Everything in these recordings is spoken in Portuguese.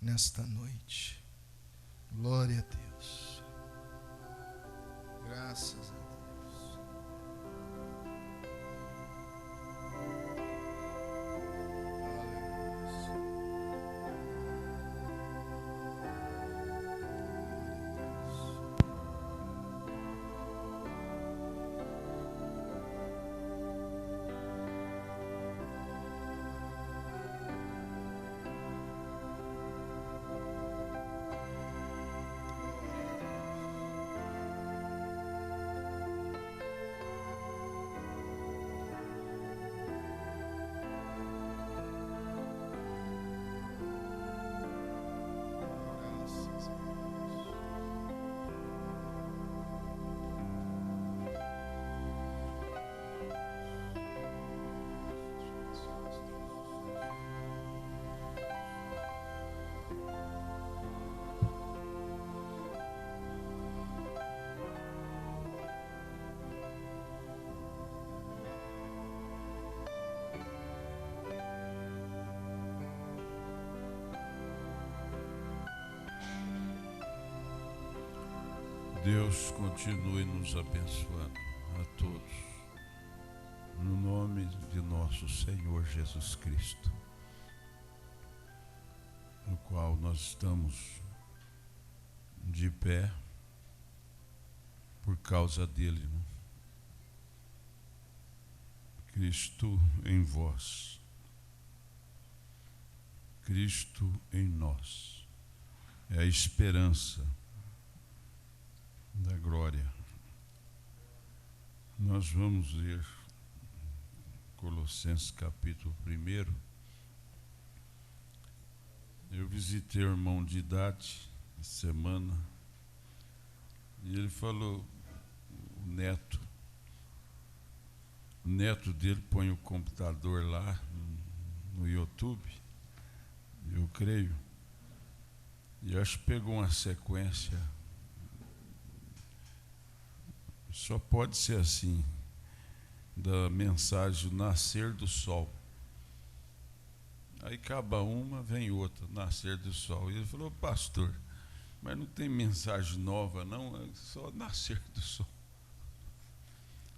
nesta noite. Glória a Deus. Graças a Deus. Deus continue nos abençoando a todos, no nome de nosso Senhor Jesus Cristo, no qual nós estamos de pé por causa dele, né? Cristo em vós, Cristo em nós, é a esperança da glória. Nós vamos ler Colossenses capítulo 1. Eu visitei o irmão de idade essa semana e ele falou, o neto dele põe o computador lá no YouTube, eu creio, e acho que pegou uma sequência. Só pode ser assim, da mensagem nascer do sol. Aí acaba uma, vem outra, nascer do sol. E ele falou, pastor, mas não tem mensagem nova não, é só nascer do sol.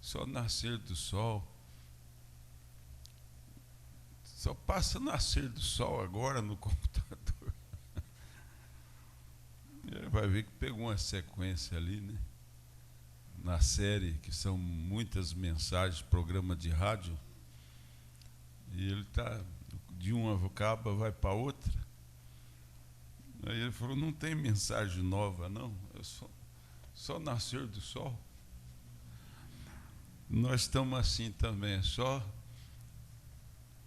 Só nascer do sol. Só passa nascer do sol agora no computador. E ele vai ver que pegou uma sequência ali, né? Na série, que são muitas mensagens, programa de rádio, e ele está de uma acaba, vai para outra. Aí ele falou, não tem mensagem nova não, é só nascer do sol. Nós estamos assim também, é só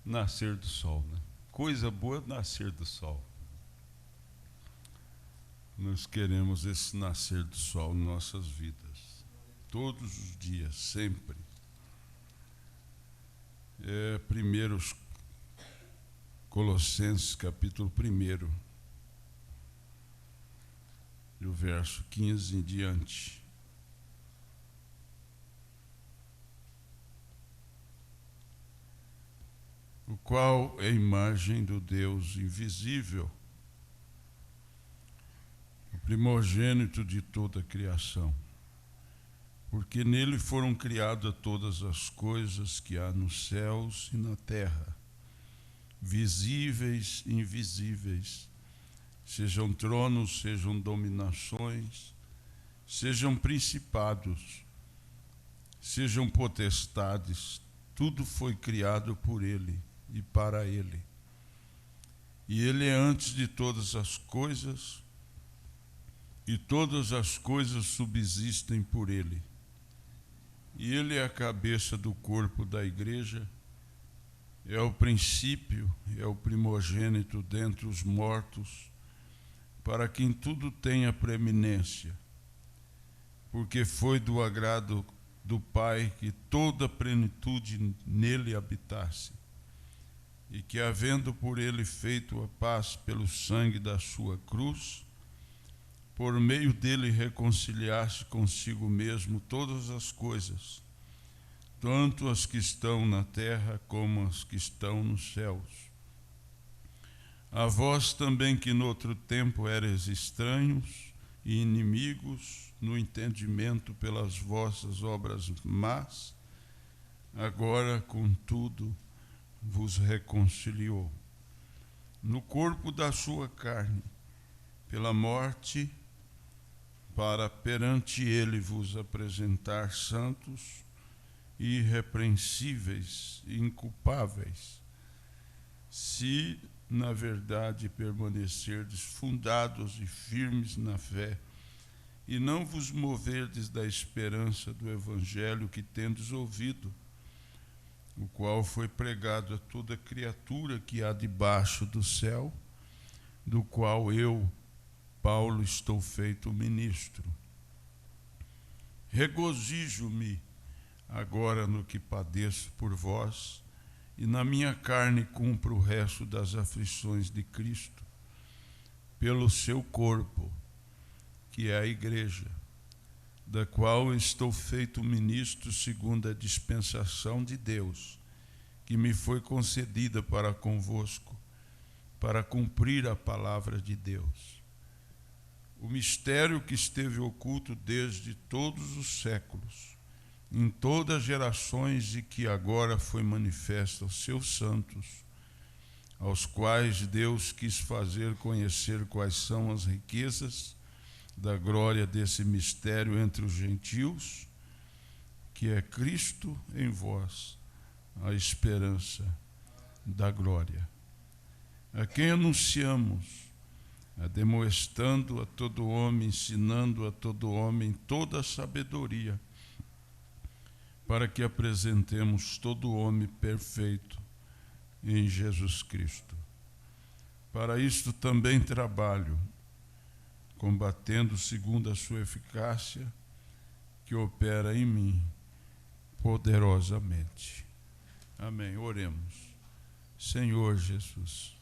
nascer do sol, né? Coisa boa nascer do sol. Nós queremos esse nascer do sol em nossas vidas. Todos os dias, sempre. Primeiro Colossenses capítulo 1, e o verso 15 em diante. O qual é a imagem do Deus invisível, o primogênito de toda a criação. Porque nele foram criadas todas as coisas que há nos céus e na terra, visíveis e invisíveis, sejam tronos, sejam dominações, sejam principados, sejam potestades, tudo foi criado por ele e para ele. E ele é antes de todas as coisas, e todas as coisas subsistem por ele. E ele é a cabeça do corpo da igreja, é o princípio, é o primogênito dentre os mortos, para que em tudo tenha preeminência, porque foi do agrado do Pai que toda a plenitude nele habitasse, e que, havendo por ele feito a paz pelo sangue da sua cruz, por meio dele reconciliasse consigo mesmo todas as coisas, tanto as que estão na terra como as que estão nos céus, A vós também que no outro tempo erais estranhos e inimigos no entendimento pelas vossas obras más, agora, contudo, vos reconciliou no corpo da sua carne, pela morte, para perante ele vos apresentar santos, irrepreensíveis e inculpáveis, se na verdade permanecerdes fundados e firmes na fé, e não vos moverdes da esperança do evangelho que tendes ouvido, o qual foi pregado a toda criatura que há debaixo do céu, do qual eu, Paulo, estou feito ministro. Regozijo-me agora no que padeço por vós, e na minha carne cumpro o resto das aflições de Cristo, pelo seu corpo, que é a igreja, da qual estou feito ministro segundo a dispensação de Deus, que me foi concedida para convosco, para cumprir a palavra de Deus. O mistério que esteve oculto desde todos os séculos, em todas as gerações, e que agora foi manifesto aos seus santos, aos quais Deus quis fazer conhecer quais são as riquezas da glória desse mistério entre os gentios, que é Cristo em vós, a esperança da glória, a quem anunciamos, demonstrando a todo homem, ensinando a todo homem toda a sabedoria, para que apresentemos todo homem perfeito em Jesus Cristo. Para isto também trabalho, combatendo segundo a sua eficácia, que opera em mim poderosamente. Amém. Oremos. Senhor Jesus,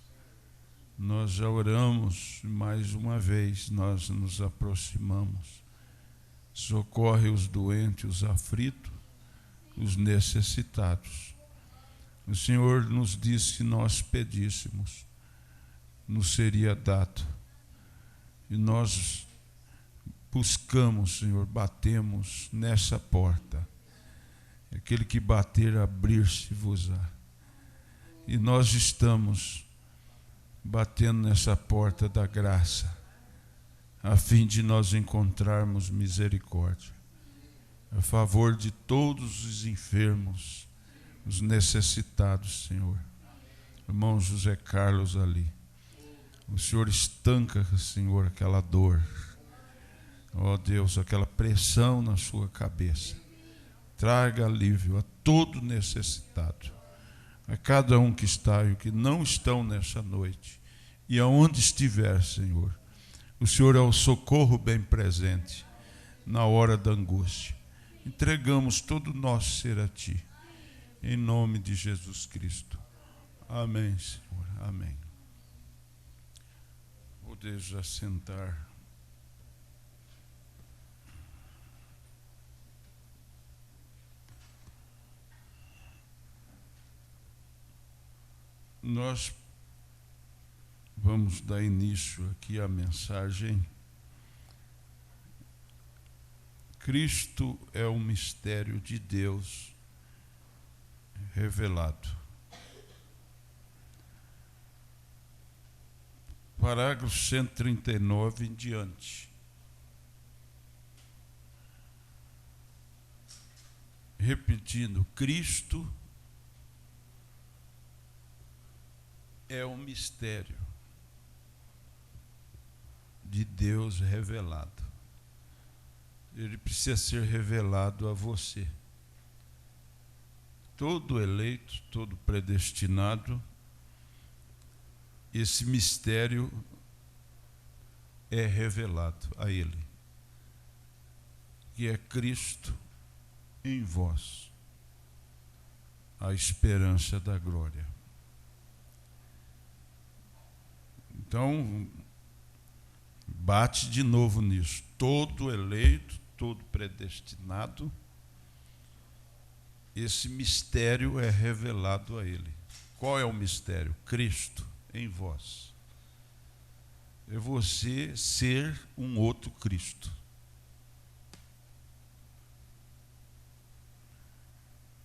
nós já oramos, mais uma vez nós nos aproximamos. Socorre os doentes, os aflitos, os necessitados. O Senhor nos disse que nós pedíssemos, nos seria dado. E nós buscamos, Senhor, batemos nessa porta. Aquele que bater, abrir-se-vos-á. E nós estamos batendo nessa porta da graça, a fim de nós encontrarmos misericórdia, a favor de todos os enfermos, os necessitados, Senhor. Irmão José Carlos ali, o Senhor estanca, Senhor, aquela dor, ó Deus, aquela pressão na sua cabeça. Traga alívio a todo necessitado, a cada um que está e o que não estão nessa noite, e aonde estiver, Senhor. O Senhor é o socorro bem presente na hora da angústia. Entregamos todo o nosso ser a Ti, em nome de Jesus Cristo. Amém, Senhor. Amém. Podeis assentar. Nós vamos dar início aqui à mensagem. Cristo é o mistério de Deus revelado. Parágrafo 139 em diante. Repetindo, Cristo é o mistério de Deus revelado. Ele precisa ser revelado a você. Todo eleito, todo predestinado, esse mistério é revelado a ele, que é Cristo em vós, a esperança da glória. Então, bate de novo nisso. Todo eleito, todo predestinado, esse mistério é revelado a ele. Qual é o mistério? Cristo em vós, é você ser um outro Cristo.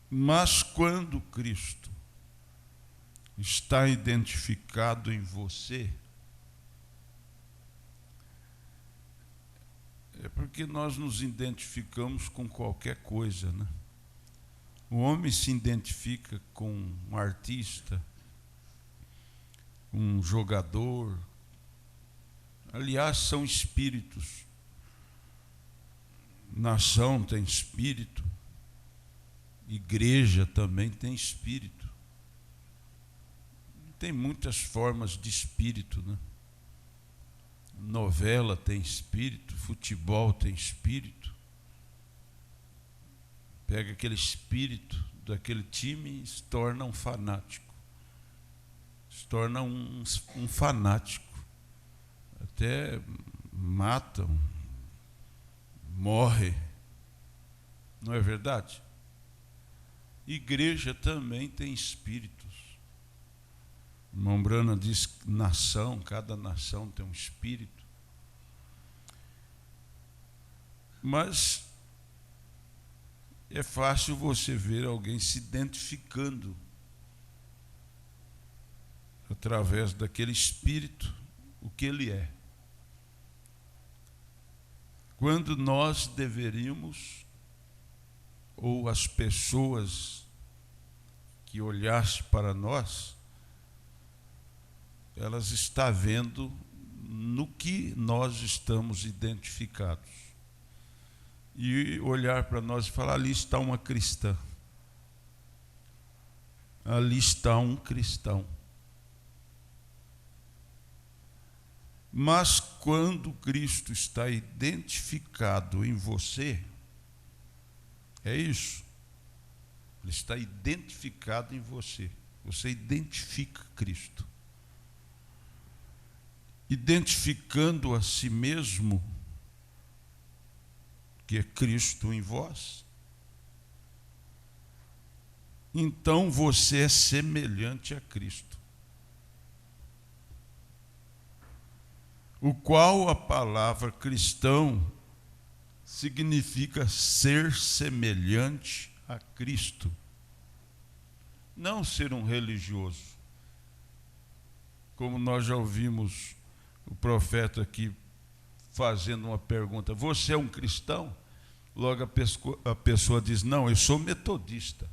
Mas quando Cristo está identificado em você, é porque nós nos identificamos com qualquer coisa, né? O homem se identifica com um artista, um jogador. Aliás, são espíritos. Nação tem espírito, igreja também tem espírito. Tem muitas formas de espírito, né? Novela tem espírito, futebol tem espírito. Pega aquele espírito daquele time e se torna um fanático. Se torna um fanático. Até matam, morre. Não é verdade? Igreja também tem espíritos. O irmão Brana diz que nação, cada nação tem um espírito. Mas é fácil você ver alguém se identificando através daquele espírito, o que ele é. Quando nós deveríamos, ou as pessoas que olhassem para nós, elas estão vendo no que nós estamos identificados. E olhar para nós e falar, ali está uma cristã. Ali está um cristão. Mas quando Cristo está identificado em você, é isso. Ele está identificado em você. Você identifica Cristo. Identificando a si mesmo, que é Cristo em vós, então você é semelhante a Cristo, o qual a palavra cristão significa ser semelhante a Cristo, não ser um religioso, como nós já ouvimos o profeta aqui fazendo uma pergunta, você é um cristão? Logo a pessoa diz, não, eu sou metodista,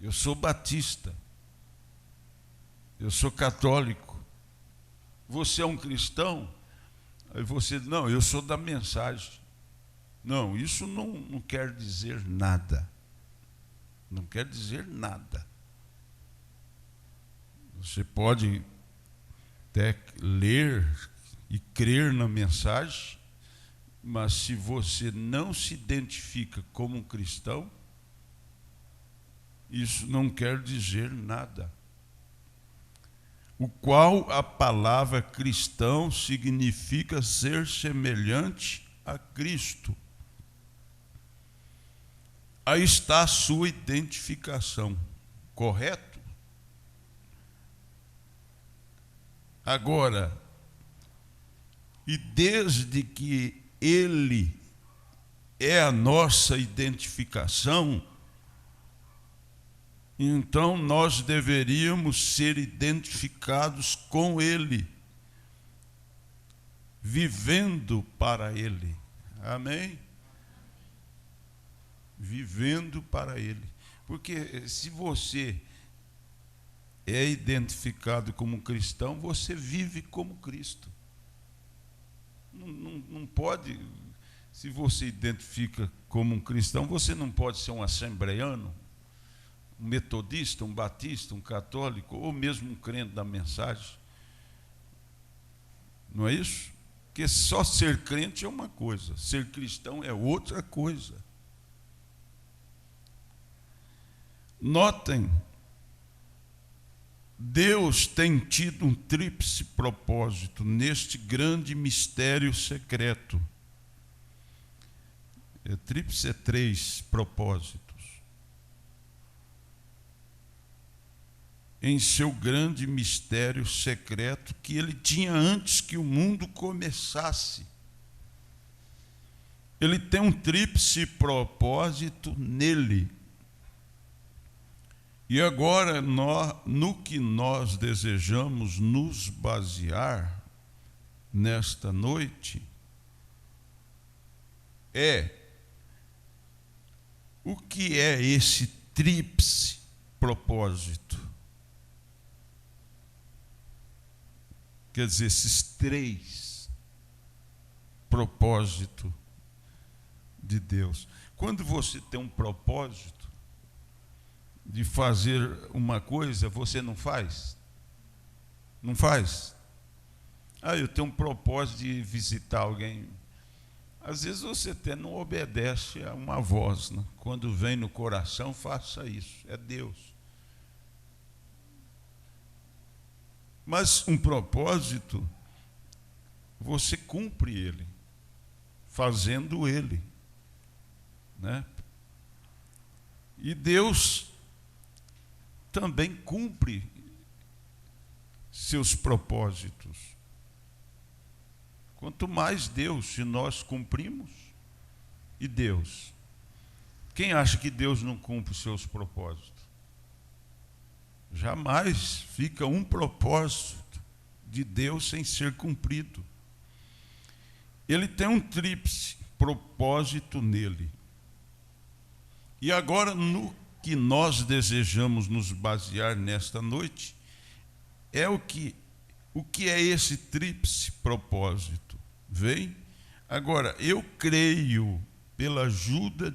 eu sou batista, eu sou católico. Você é um cristão? Aí você diz, não, eu sou da mensagem. Não, isso não quer dizer nada. Não quer dizer nada. Você pode até ler e crer na mensagem, mas se você não se identifica como um cristão, isso não quer dizer nada. O qual a palavra cristão significa ser semelhante a Cristo. Aí está a sua identificação, correto? Agora, e desde que Ele é a nossa identificação, então nós deveríamos ser identificados com Ele, vivendo para Ele. Amém? Vivendo para Ele. Porque se você é identificado como cristão, você vive como Cristo. Não pode, se você identifica como um cristão, você não pode ser um assembleiano, um metodista, um batista, um católico, ou mesmo um crente da mensagem. Não é isso? Porque só ser crente é uma coisa, ser cristão é outra coisa. Notem, Deus tem tido um tríplice propósito neste grande mistério secreto. Tríplice é 3 propósitos. em seu grande mistério secreto que ele tinha antes que o mundo começasse. Ele tem um tríplice propósito nele. E agora, no que nós desejamos nos basear nesta noite, o que é esse tríplice propósito? Quer dizer, esses 3 propósitos de Deus. Quando você tem um propósito de fazer uma coisa, você não faz? Não faz? Eu tenho um propósito de visitar alguém. Às vezes você até não obedece a uma voz, né? Quando vem no coração, faça isso. É Deus. Mas um propósito, você cumpre ele, fazendo ele, né? E Deus também cumpre seus propósitos. Quanto mais Deus, se nós cumprimos, e Deus. Quem acha que Deus não cumpre os seus propósitos? Jamais fica um propósito de Deus sem ser cumprido. Ele tem um tríplice propósito nele. E agora, no que nós desejamos nos basear nesta noite, é o que é esse tríplice propósito? Vem? Agora, eu creio, pela ajuda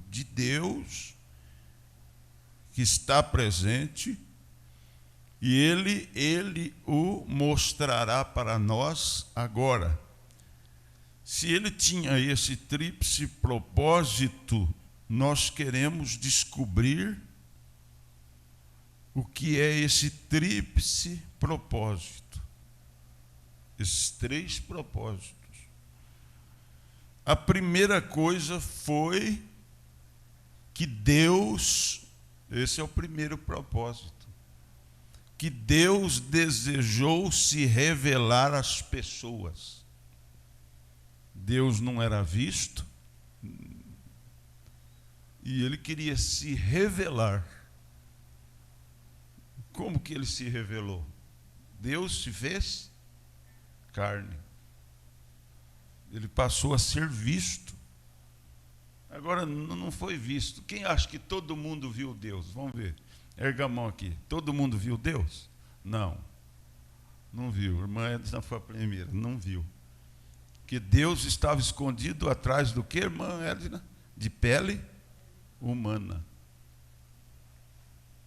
de Deus, que está presente, e Ele o mostrará para nós agora. Se Ele tinha esse tríplice propósito, nós queremos descobrir o que é esse tríplice propósito. Esses 3 propósitos. A primeira coisa foi que Deus, esse é o primeiro propósito, que Deus desejou se revelar às pessoas. Deus não era visto, e Ele queria se revelar. Como que Ele se revelou? Deus se fez carne. Ele passou a ser visto. Agora, não foi visto. Quem acha que todo mundo viu Deus? Vamos ver. Erga a mão aqui. Todo mundo viu Deus? Não. Não viu. A irmã Edna foi a primeira. Não viu. Porque Deus estava escondido atrás do que, irmã Edna? De pele humana.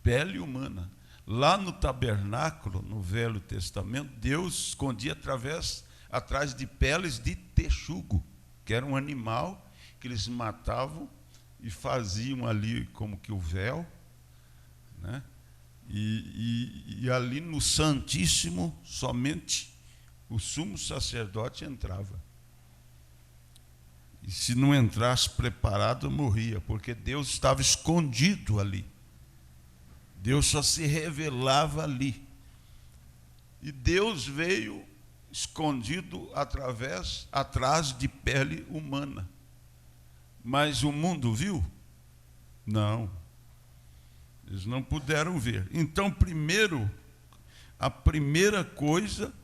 Pele humana. Lá no tabernáculo, no Velho Testamento, Deus escondia atrás de peles de texugo, que era um animal que eles matavam e faziam ali como que o véu, né? E ali no Santíssimo, somente o sumo sacerdote entrava. E se não entrasse preparado, morria, porque Deus estava escondido ali. Deus só se revelava ali. E Deus veio escondido atrás de pele humana. Mas o mundo viu? Não. Eles não puderam ver. Então, a primeira coisa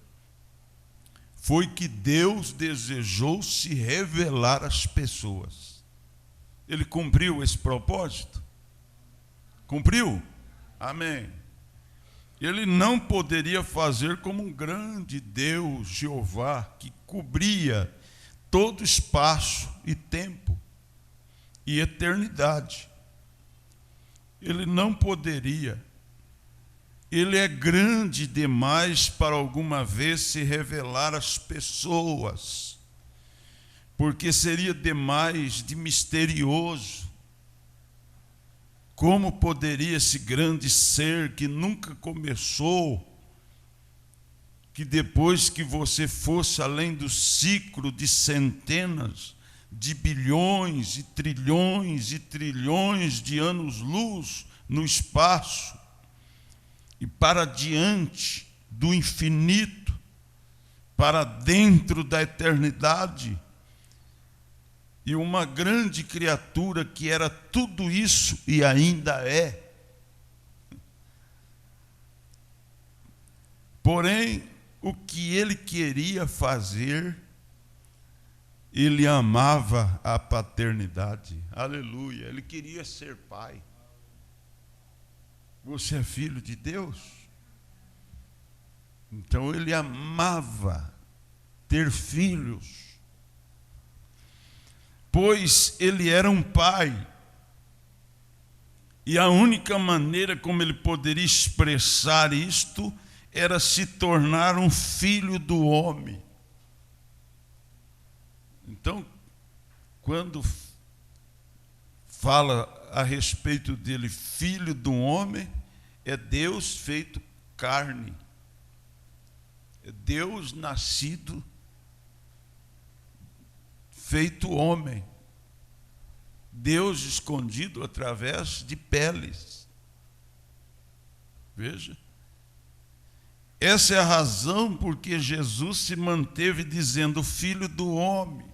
foi que Deus desejou se revelar às pessoas. Ele cumpriu esse propósito? Cumpriu? Amém. Ele não poderia fazer como um grande Deus, Jeová, que cobria todo espaço e tempo e eternidade. Ele não poderia. Ele é grande demais para alguma vez se revelar às pessoas, porque seria demais de misterioso. Como poderia esse grande ser que nunca começou, que depois que você fosse além do ciclo de centenas, de bilhões e trilhões de anos-luz no espaço, e para diante do infinito, para dentro da eternidade, e uma grande criatura que era tudo isso e ainda é. Porém, o que ele queria fazer, ele amava a paternidade. Aleluia, ele queria ser pai. Você é filho de Deus? Então ele amava ter filhos, pois ele era um pai, e a única maneira como ele poderia expressar isto era se tornar um filho do homem. Então, quando fala a respeito dele, filho do homem, é Deus feito carne, é Deus nascido, feito homem, Deus escondido através de peles. Veja, essa é a razão porque Jesus se manteve dizendo filho do homem.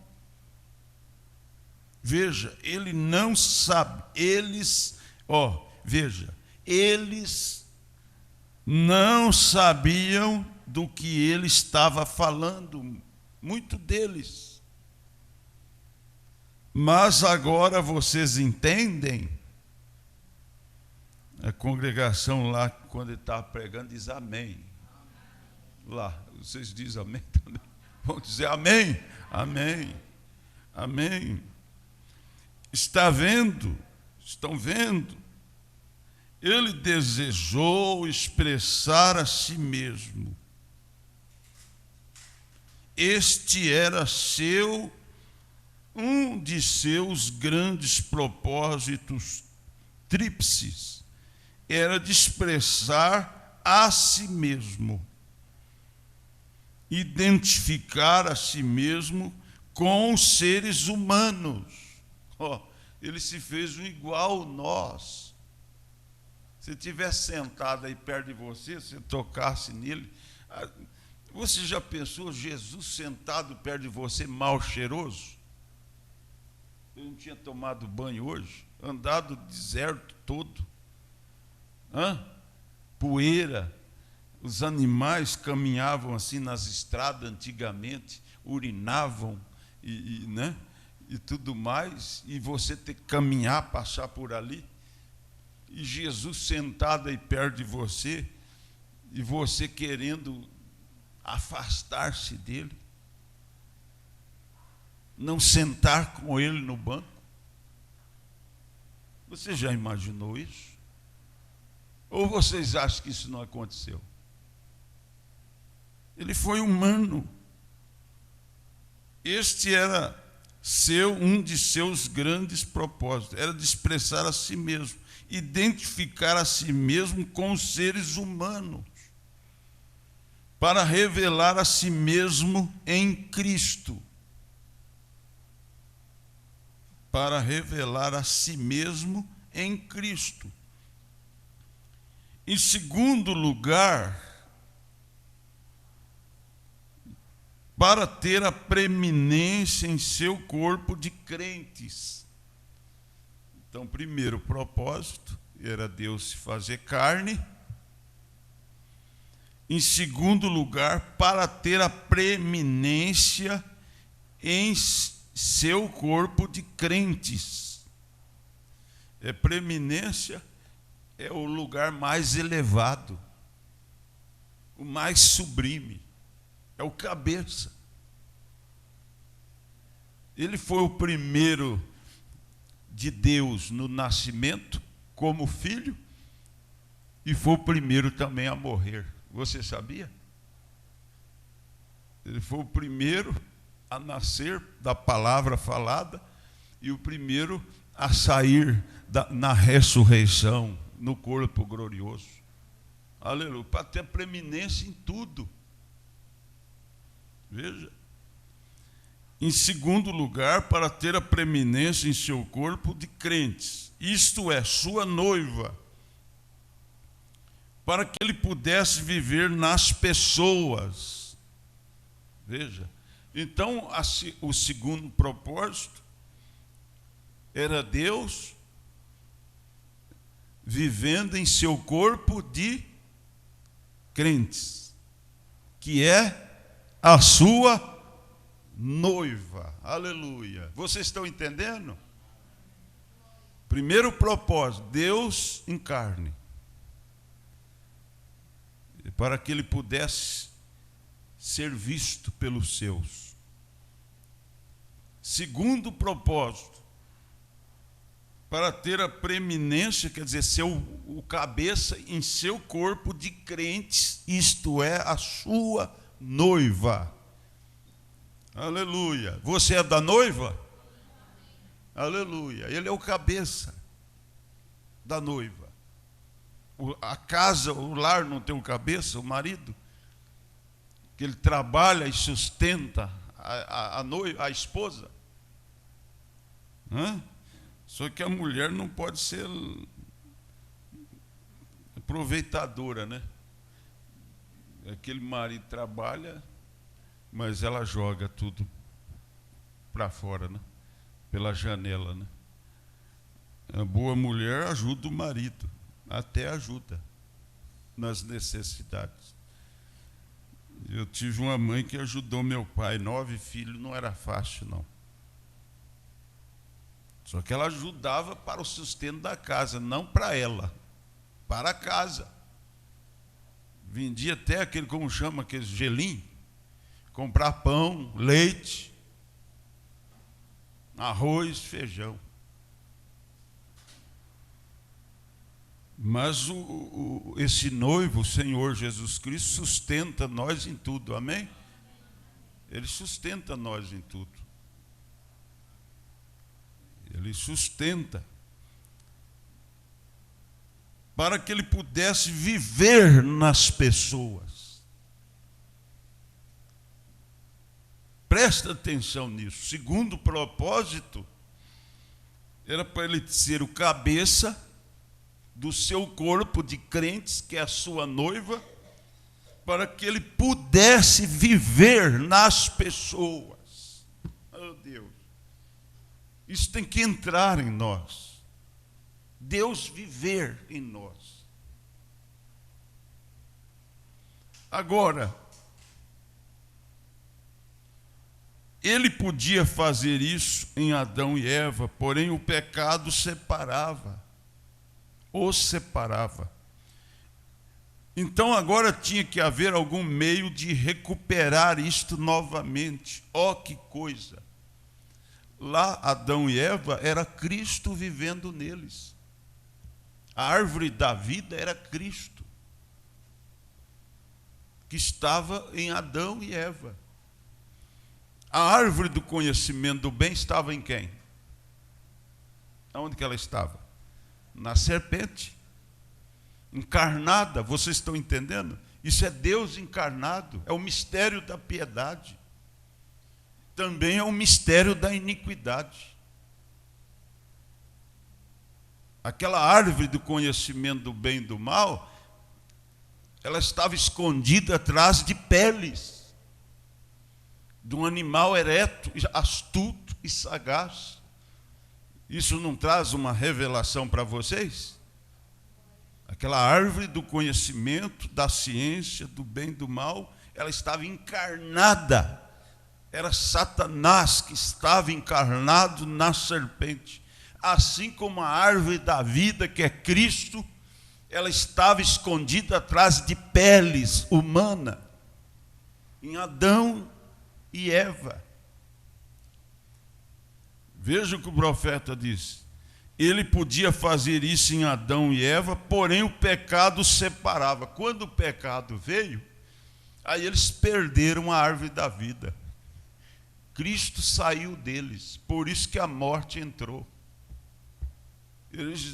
Veja, ele não sabe, eles não sabiam do que ele estava falando, muito deles. Mas agora vocês entendem? A congregação lá, quando ele estava pregando, diz amém. Lá, vocês dizem amém também? Vão dizer amém? Amém. Amém. Está vendo? Estão vendo? Ele desejou expressar a si mesmo. Este era um de seus grandes propósitos tríplices, era de expressar a si mesmo, identificar a si mesmo com os seres humanos. Ele se fez um igual a nós. Se estivesse sentado aí perto de você, se tocasse nele, você já pensou Jesus sentado perto de você, mal cheiroso? Eu não tinha tomado banho hoje, andado o deserto todo, poeira, os animais caminhavam assim nas estradas antigamente, urinavam e tudo mais, e você ter que caminhar, passar por ali, e Jesus sentado aí perto de você, e você querendo afastar-se dele, não sentar com ele no banco. Você já imaginou isso? Ou vocês acham que isso não aconteceu? Ele foi humano. Este era um de seus grandes propósitos, era de expressar a si mesmo, identificar a si mesmo com os seres humanos, para revelar a si mesmo em Cristo. Para revelar a si mesmo em Cristo. Em segundo lugar, para ter a preeminência em seu corpo de crentes. Então, primeiro propósito era Deus se fazer carne. Em segundo lugar, para ter a preeminência em seu corpo de crentes. Preeminência é o lugar mais elevado, o mais sublime, é o cabeça. Ele foi o primeiro de Deus no nascimento, como filho, e foi o primeiro também a morrer. Você sabia? Ele foi o primeiro a nascer da palavra falada e o primeiro a sair na ressurreição, no corpo glorioso. Aleluia, para ter preeminência em tudo. Veja. Em segundo lugar, para ter a preeminência em seu corpo de crentes, isto é, sua noiva, para que ele pudesse viver nas pessoas. Veja, então o segundo propósito era Deus vivendo em seu corpo de crentes, que é a sua noiva. Aleluia. Vocês estão entendendo? Primeiro propósito, Deus em carne, para que ele pudesse ser visto pelos seus. Segundo propósito, para ter a preeminência, quer dizer, ser o cabeça em seu corpo de crentes, isto é, a sua noiva. Aleluia. Você é da noiva? Aleluia. Ele é o cabeça da noiva. A casa, o lar não tem um cabeça, o marido, que ele trabalha e sustenta a noiva, a esposa. Só que a mulher não pode ser aproveitadora, né? Aquele marido trabalha, mas ela joga tudo para fora, né? Pela janela, né? A boa mulher ajuda o marido, até ajuda nas necessidades. Eu tive uma mãe que ajudou meu pai, 9 filhos, não era fácil, não. Só que ela ajudava para o sustento da casa, não para ela, para a casa. Vendia até aquele, como chama, aquele gelinho, comprar pão, leite, arroz, feijão. Mas esse noivo, o Senhor Jesus Cristo, sustenta nós em tudo, amém? Ele sustenta nós em tudo. Ele sustenta para que ele pudesse viver nas pessoas. Presta atenção nisso. Segundo propósito, era para ele ser o cabeça do seu corpo de crentes, que é a sua noiva, para que ele pudesse viver nas pessoas. Oh, Deus. Isso tem que entrar em nós. Deus viver em nós. Agora, ele podia fazer isso em Adão e Eva, porém o pecado os separava. Então agora tinha que haver algum meio de recuperar isto novamente. Oh, que coisa! Lá, Adão e Eva, era Cristo vivendo neles. A árvore da vida era Cristo, que estava em Adão e Eva. A árvore do conhecimento do bem estava em quem? Onde que ela estava? Na serpente, encarnada. Vocês estão entendendo? Isso é Deus encarnado, é o mistério da piedade. Também é o mistério da iniquidade. Aquela árvore do conhecimento do bem e do mal, ela estava escondida atrás de peles de um animal ereto, astuto e sagaz. Isso não traz uma revelação para vocês? Aquela árvore do conhecimento, da ciência, do bem e do mal, ela estava encarnada. Era Satanás que estava encarnado na serpente. Assim como a árvore da vida, que é Cristo, ela estava escondida atrás de peles humanas, em Adão e Eva. Veja o que o profeta diz. Ele podia fazer isso em Adão e Eva, porém o pecado separava. Quando o pecado veio, aí eles perderam a árvore da vida. Cristo saiu deles, por isso que a morte entrou.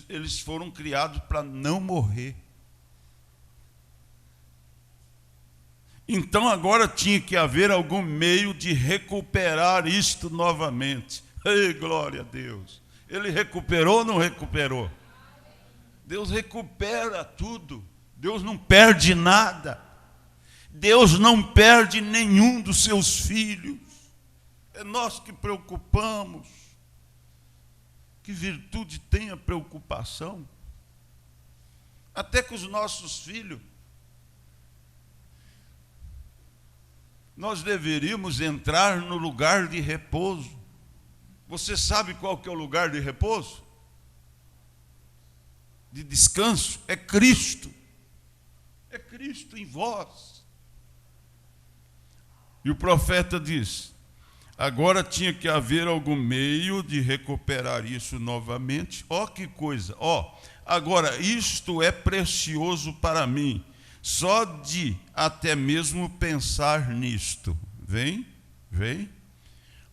Eles foram criados para não morrer. Então agora tinha que haver algum meio de recuperar isto novamente. Ei, glória a Deus. Ele recuperou ou não recuperou? Deus recupera tudo. Deus não perde nada. Deus não perde nenhum dos seus filhos. É nós que preocupamos. Que virtude tem a preocupação? Até com os nossos filhos. Nós deveríamos entrar no lugar de repouso. Você sabe qual que é o lugar de repouso? De descanso? É Cristo. É Cristo em vós. E o profeta diz: agora tinha que haver algum meio de recuperar isso novamente. Ó, que coisa! Ó, agora isto é precioso para mim, só de até mesmo pensar nisto. Vem.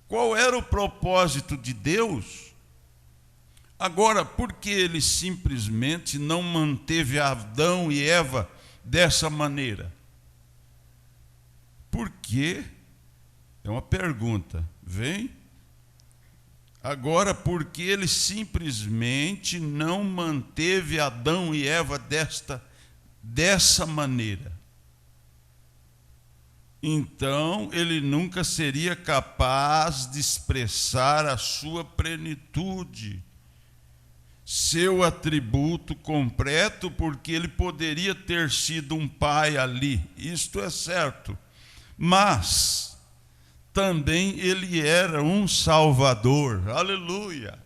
Qual era o propósito de Deus? Agora, por que ele simplesmente não manteve Adão e Eva dessa maneira? Por quê? É uma pergunta. Vem. Agora, por que ele simplesmente não manteve Adão e Eva dessa maneira? Então, ele nunca seria capaz de expressar a sua plenitude, seu atributo completo, porque ele poderia ter sido um pai ali, isto é certo, mas também ele era um salvador, aleluia.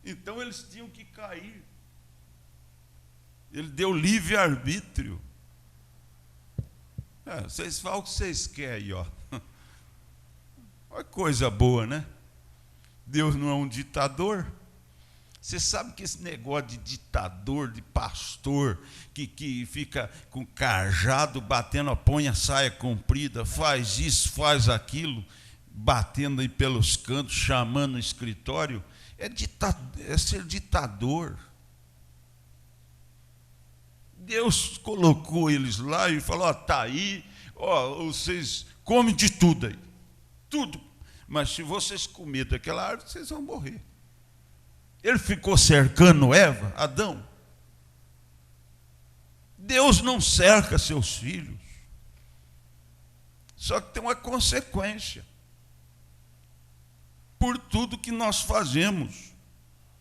Então eles tinham que cair. Ele deu livre-arbítrio. Vocês falam o que vocês querem, ó. Olha que coisa boa, né? Deus não é um ditador. Você sabe que esse negócio de ditador, de pastor, que fica com cajado, batendo, põe a saia comprida, faz isso, faz aquilo, batendo aí pelos cantos, chamando no escritório, é ser ditador. Deus colocou eles lá e falou: ó, tá aí, ó, vocês comem de tudo aí, tudo, mas se vocês comerem daquela árvore, vocês vão morrer. Ele ficou cercando Eva, Adão. Deus não cerca seus filhos. Só que tem uma consequência. Por tudo que nós fazemos.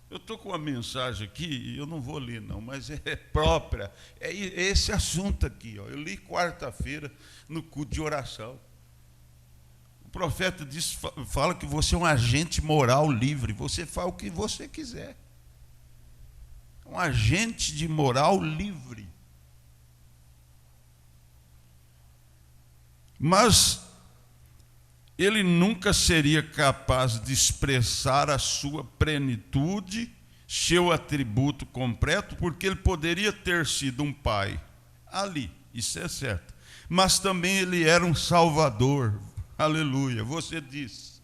Eu estou com uma mensagem aqui, e eu não vou ler não, mas é própria. É esse assunto aqui, ó. Eu li quarta-feira no culto de oração. O profeta fala que você é um agente moral livre. Você faz o que você quiser. Um agente de moral livre. Mas ele nunca seria capaz de expressar a sua plenitude, seu atributo completo, porque ele poderia ter sido um pai ali, isso é certo. Mas também ele era um salvador. Aleluia. Você diz: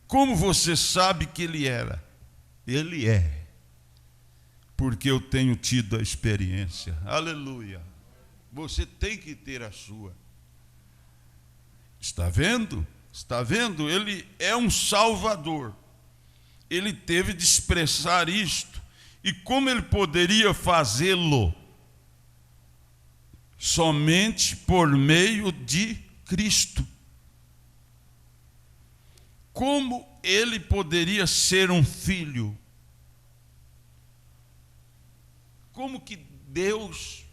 como você sabe que ele era? Ele é, porque eu tenho tido a experiência. Aleluia. Você tem que ter a sua. Está vendo? Está vendo? Ele é um salvador. Ele teve de expressar isto. E como ele poderia fazê-lo? Somente por meio de Cristo. Como ele poderia ser um filho? Como que Deus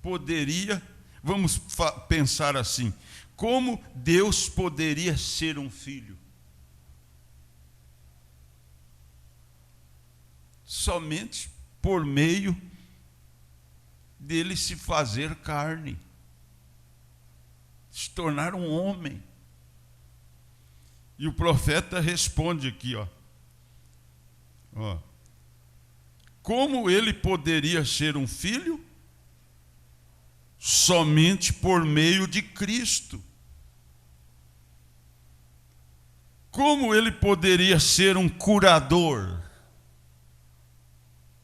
poderia, vamos pensar assim, como Deus poderia ser um filho? Somente por meio dele se fazer carne, se tornar um homem. E o profeta responde aqui, ó. Como ele poderia ser um filho? Somente por meio de Cristo. Como ele poderia ser um curador?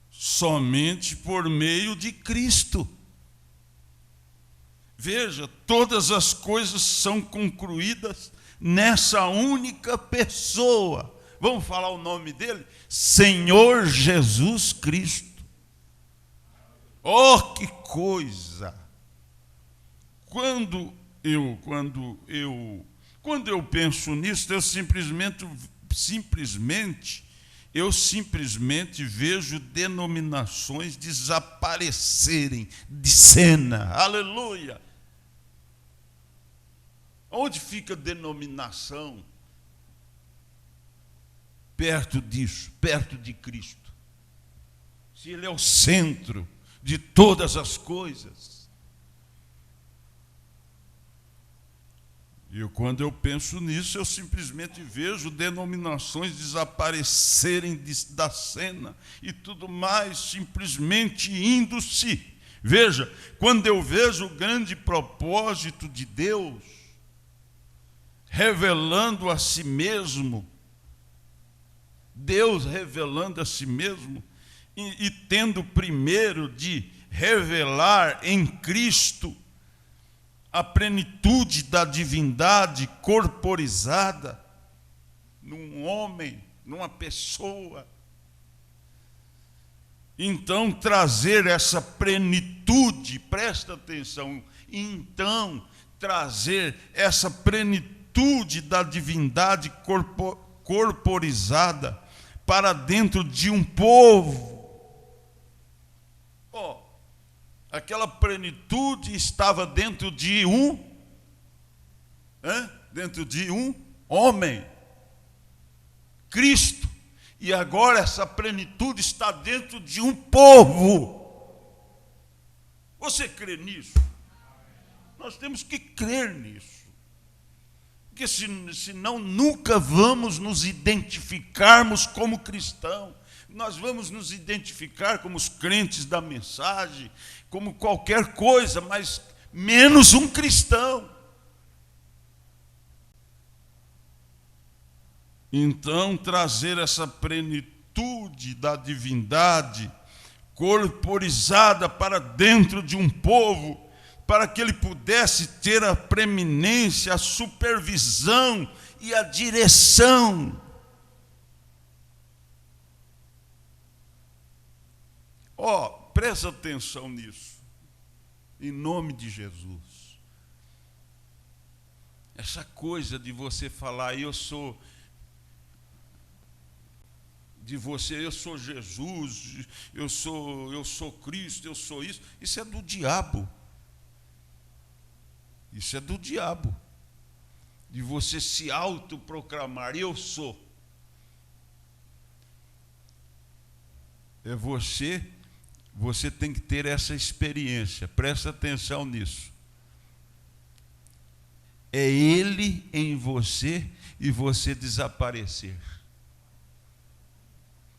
Somente por meio de Cristo. Veja, todas as coisas são concluídas nessa única pessoa. Vamos falar o nome dele? Senhor Jesus Cristo. Oh, que coisa! Quando eu penso nisso, eu simplesmente vejo denominações desaparecerem de cena. Aleluia! Onde fica a denominação? Perto disso, perto de Cristo. Se Ele é o centro de todas as coisas. E quando eu penso nisso, eu simplesmente vejo denominações desaparecerem da cena e tudo mais simplesmente indo-se. Veja, quando eu vejo o grande propósito de Deus, revelando a si mesmo, Deus revelando a si mesmo, e tendo primeiro de revelar em Cristo a plenitude da divindade corporizada num homem, numa pessoa. Então, trazer essa plenitude, presta atenção, então, trazer essa plenitude da divindade corporizada para dentro de um povo. Aquela plenitude estava dentro de um homem, Cristo. E agora essa plenitude está dentro de um povo. Você crê nisso? Nós temos que crer nisso. Porque senão nunca vamos nos identificarmos como cristãos. Nós vamos nos identificar como os crentes da mensagem, como qualquer coisa, mas menos um cristão. Então, trazer essa plenitude da divindade corporizada para dentro de um povo, para que ele pudesse ter a preeminência, a supervisão e a direção. Presta atenção nisso, em nome de Jesus. Essa coisa de você falar, eu sou Jesus, eu sou Cristo, eu sou isso, isso é do diabo. Isso é do diabo. De você se autoproclamar, eu sou. É você tem que ter essa experiência, presta atenção nisso. É Ele em você e você desaparecer.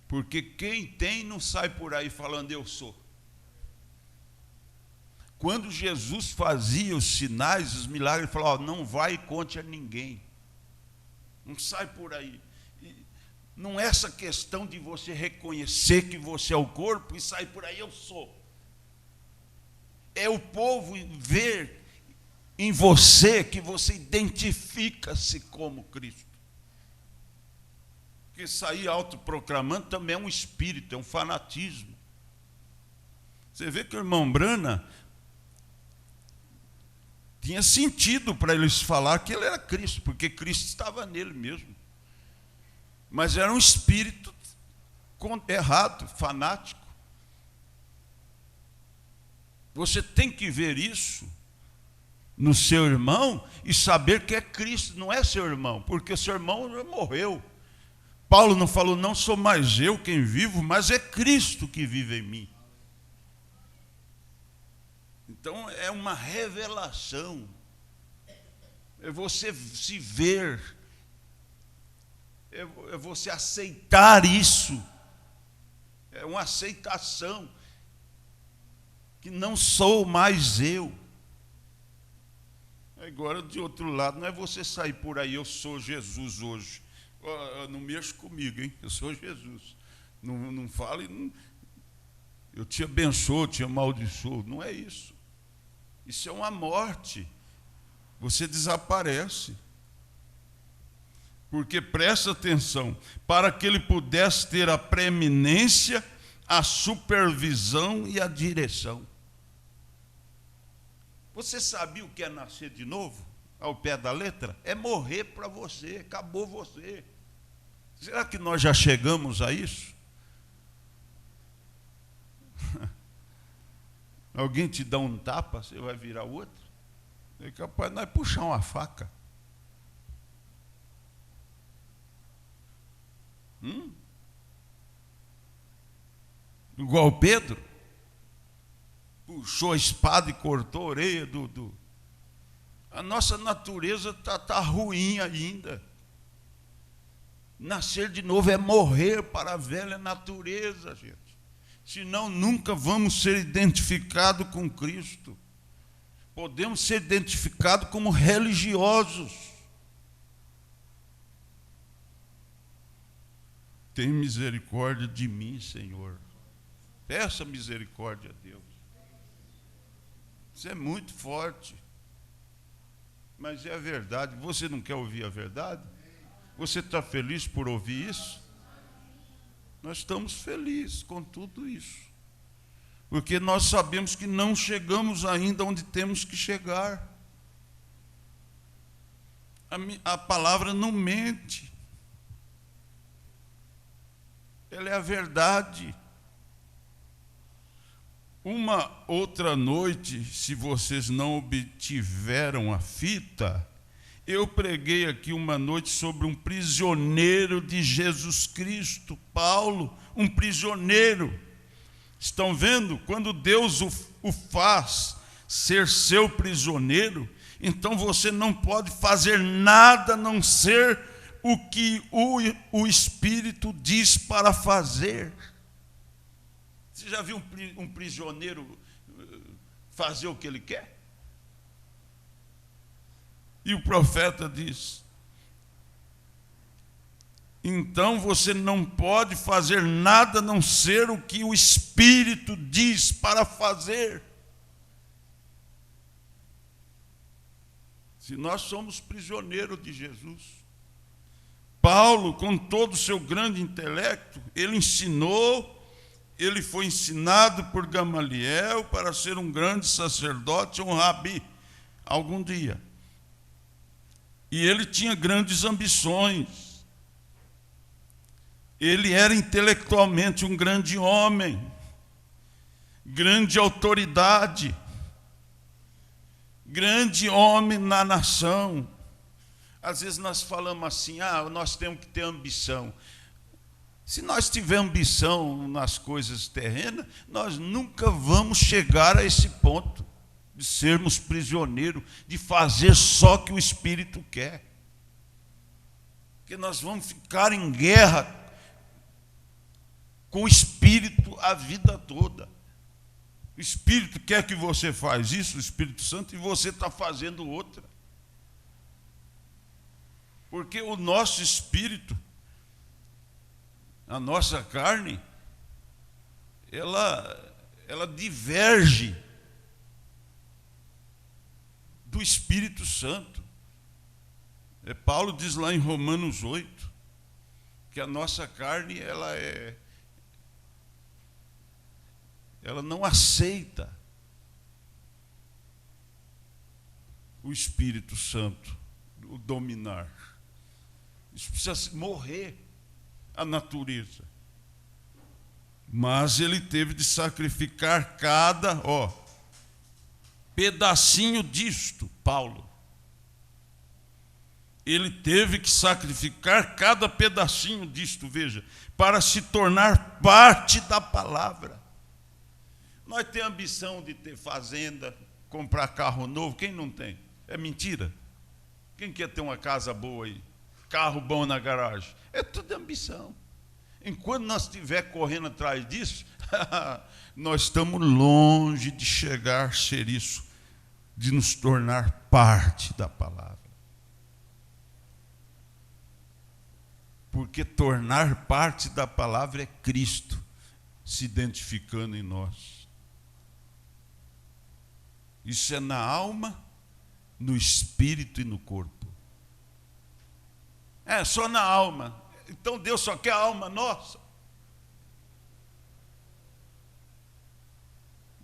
Porque quem tem não sai por aí falando eu sou. Quando Jesus fazia os sinais, os milagres, ele falava, não vai e conte a ninguém. Não sai por aí. Não é essa questão de você reconhecer que você é o corpo e sair por aí, eu sou. É o povo ver em você que você identifica-se como Cristo. Porque sair autoproclamando também é um espírito, é um fanatismo. Você vê que o irmão Brana tinha sentido para eles falar que ele era Cristo, porque Cristo estava nele mesmo. Mas era um espírito errado, fanático. Você tem que ver isso no seu irmão e saber que é Cristo, não é seu irmão, porque o seu irmão já morreu. Paulo não falou, não sou mais eu quem vivo, mas é Cristo que vive em mim. Então é uma revelação, é você se ver, é você aceitar isso, é uma aceitação, que não sou mais eu. Agora, de outro lado, não é você sair por aí, eu sou Jesus hoje. Não mexa comigo, hein? Eu sou Jesus. Não fale, eu te abençoo, te amaldiçoo. Não é isso. Isso é uma morte. Você desaparece. Porque, presta atenção, para que ele pudesse ter a preeminência, a supervisão e a direção. Você sabia o que é nascer de novo? Ao pé da letra? É morrer para você, acabou você. Será que nós já chegamos a isso? Alguém te dá um tapa, você vai virar outro? É capaz de nós puxar uma faca. Igual Pedro, puxou a espada e cortou a orelha do. A nossa natureza está ruim ainda. Nascer de novo é morrer para a velha natureza, gente. Senão nunca vamos ser identificados com Cristo. Podemos ser identificados como religiosos. Tem misericórdia de mim, Senhor. Peça misericórdia a Deus. Isso é muito forte. Mas é a verdade. Você não quer ouvir a verdade? Você está feliz por ouvir isso? Nós estamos felizes com tudo isso. Porque nós sabemos que não chegamos ainda onde temos que chegar. A palavra não mente. Ela é a verdade. Uma outra noite, se vocês não obtiveram a fita, eu preguei aqui uma noite sobre um prisioneiro de Jesus Cristo, Paulo, um prisioneiro. Estão vendo? Quando Deus o faz ser seu prisioneiro, então você não pode fazer nada a não ser o que o Espírito diz para fazer. Você já viu um prisioneiro fazer o que ele quer? E o profeta diz: então você não pode fazer nada a não ser o que o Espírito diz para fazer. Se nós somos prisioneiros de Jesus. Paulo, com todo o seu grande intelecto, ele ensinou. Ele foi ensinado por Gamaliel para ser um grande sacerdote, um rabi, algum dia. E ele tinha grandes ambições. Ele era intelectualmente um grande homem, grande autoridade, grande homem na nação. Às vezes nós falamos assim, nós temos que ter ambição. Se nós tivermos ambição nas coisas terrenas, nós nunca vamos chegar a esse ponto de sermos prisioneiros, de fazer só o que o Espírito quer. Porque nós vamos ficar em guerra com o Espírito a vida toda. O Espírito quer que você faça isso, o Espírito Santo, e você está fazendo outra. Porque o nosso espírito, a nossa carne, ela diverge do Espírito Santo. Paulo diz lá em Romanos 8, que a nossa carne, ela não aceita o Espírito Santo, o dominar. Isso precisa morrer a natureza. Mas ele teve de sacrificar cada pedacinho disto, Paulo. Ele teve que sacrificar cada pedacinho disto, veja, para se tornar parte da palavra. Nós temos ambição de ter fazenda, comprar carro novo, quem não tem? É mentira? Quem quer ter uma casa boa aí? Carro bom na garagem? É tudo ambição. Enquanto nós estivermos correndo atrás disso, nós estamos longe de chegar a ser isso, de nos tornar parte da palavra. Porque tornar parte da palavra é Cristo se identificando em nós. Isso é na alma, no espírito e no corpo. É só na alma. Então Deus só quer a alma nossa.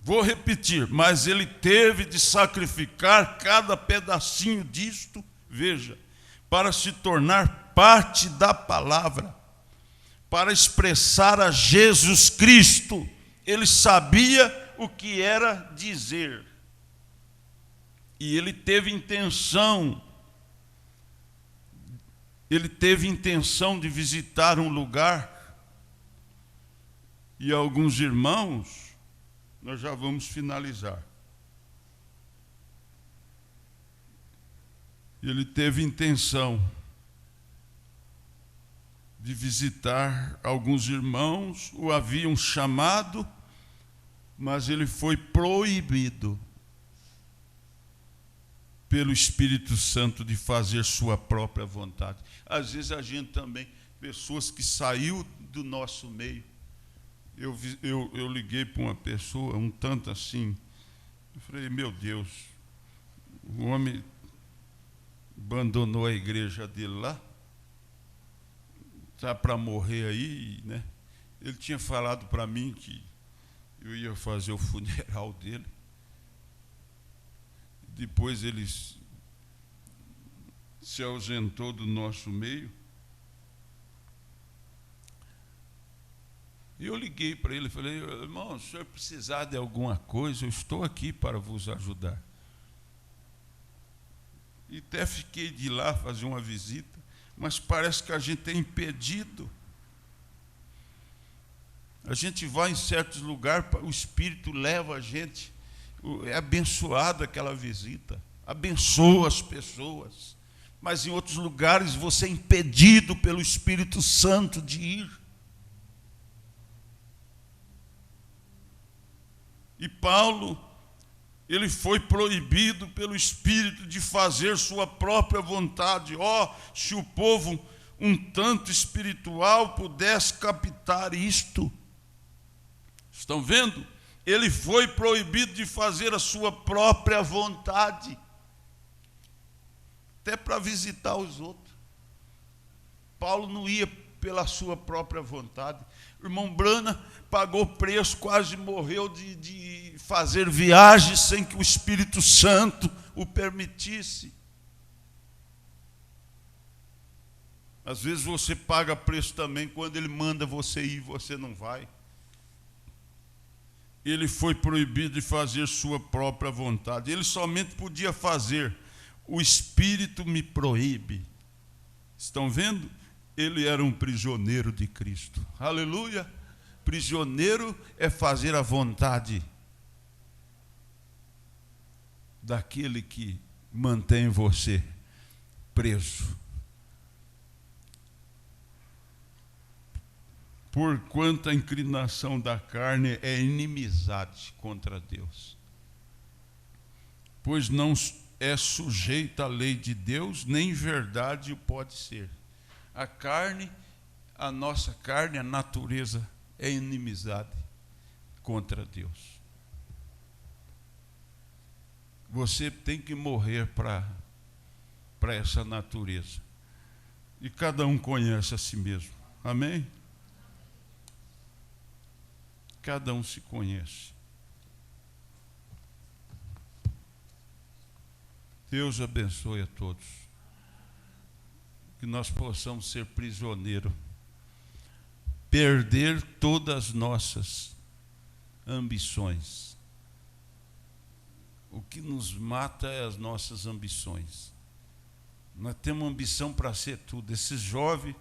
Vou repetir, mas ele teve de sacrificar cada pedacinho disto, veja, para se tornar parte da palavra, para expressar a Jesus Cristo. Ele sabia o que era dizer. E ele teve intenção de visitar um lugar. E alguns irmãos, nós já vamos finalizar. Ele teve intenção de visitar alguns irmãos, o haviam chamado, mas ele foi proibido pelo Espírito Santo de fazer sua própria vontade. Às vezes a gente também, pessoas que saiu do nosso meio. Eu liguei para uma pessoa, um tanto assim, eu falei, meu Deus, o homem abandonou a igreja dele lá, está para morrer aí, né? Ele tinha falado para mim que eu ia fazer o funeral dele. Depois ele se ausentou do nosso meio. E eu liguei para ele e falei, irmão, se o senhor precisar de alguma coisa, eu estou aqui para vos ajudar. E até fiquei de ir lá fazer uma visita, mas parece que a gente é impedido. A gente vai em certos lugares, o Espírito leva a gente, é abençoado aquela visita, abençoa as pessoas, mas em outros lugares você é impedido pelo Espírito Santo de ir. E Paulo, ele foi proibido pelo Espírito de fazer sua própria vontade. Se o povo um tanto espiritual pudesse captar isto. Estão vendo? Ele foi proibido de fazer a sua própria vontade, até para visitar os outros. Paulo não ia pela sua própria vontade. O irmão Brana pagou preço, quase morreu de fazer viagens sem que o Espírito Santo o permitisse. Às vezes você paga preço também quando ele manda você ir, você não vai. Ele foi proibido de fazer sua própria vontade. Ele somente podia fazer. O Espírito me proíbe. Estão vendo? Ele era um prisioneiro de Cristo. Aleluia! Prisioneiro é fazer a vontade daquele que mantém você preso. Porquanto a inclinação da carne é inimizade contra Deus, pois não é sujeita à lei de Deus, nem verdade o pode ser. A carne, a nossa carne, a natureza é inimizade contra Deus. Você tem que morrer para essa natureza. E cada um conhece a si mesmo. Amém? Cada um se conhece. Deus abençoe a todos. Que nós possamos ser prisioneiros, perder todas as nossas ambições. O que nos mata é as nossas ambições. Nós temos ambição para ser tudo. Esses jovens,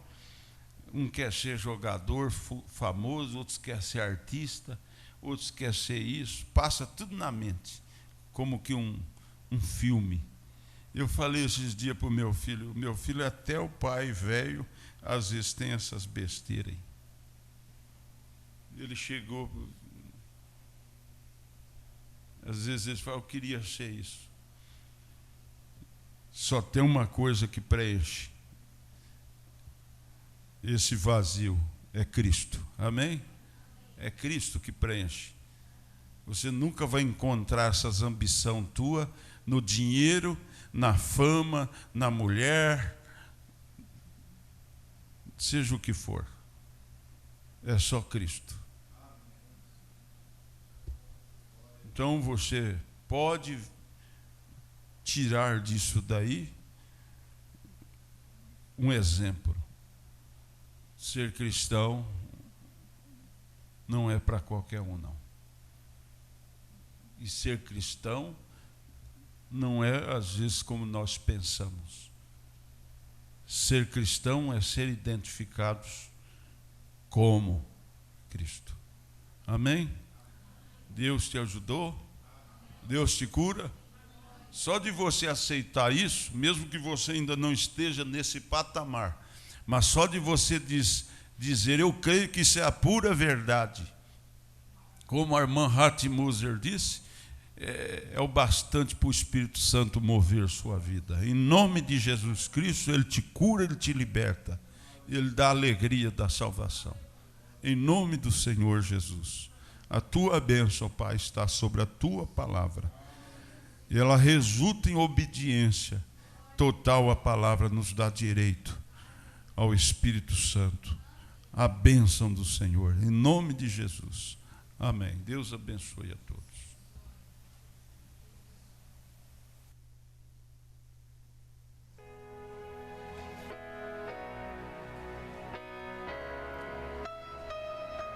um quer ser jogador famoso, outros quer ser artista, outros quer ser isso, passa tudo na mente, como que um filme. Eu falei esses dias para o meu filho, até o pai velho, às vezes tem essas besteiras aí. Ele chegou, às vezes ele fala, eu queria ser isso. Só tem uma coisa que preenche esse vazio, é Cristo. Amém? É Cristo que preenche. Você nunca vai encontrar essas ambições tuas no dinheiro, na fama, na mulher, seja o que for. É só Cristo. Então você pode tirar disso daí um exemplo. Ser cristão não é para qualquer um, não. E ser cristão não é, às vezes, como nós pensamos. Ser cristão é ser identificados como Cristo. Amém? Deus te ajudou? Deus te cura? Só de você aceitar isso, mesmo que você ainda não esteja nesse patamar, mas só de você dizer, eu creio que isso é a pura verdade. Como a irmã Hartmuser disse, é o bastante para o Espírito Santo mover sua vida. Em nome de Jesus Cristo, Ele te cura, Ele te liberta. Ele dá a alegria da salvação. Em nome do Senhor Jesus. A tua bênção, Pai, está sobre a tua palavra. E ela resulta em obediência total à palavra, nos dá direito ao Espírito Santo. A bênção do Senhor. Em nome de Jesus. Amém. Deus abençoe a todos.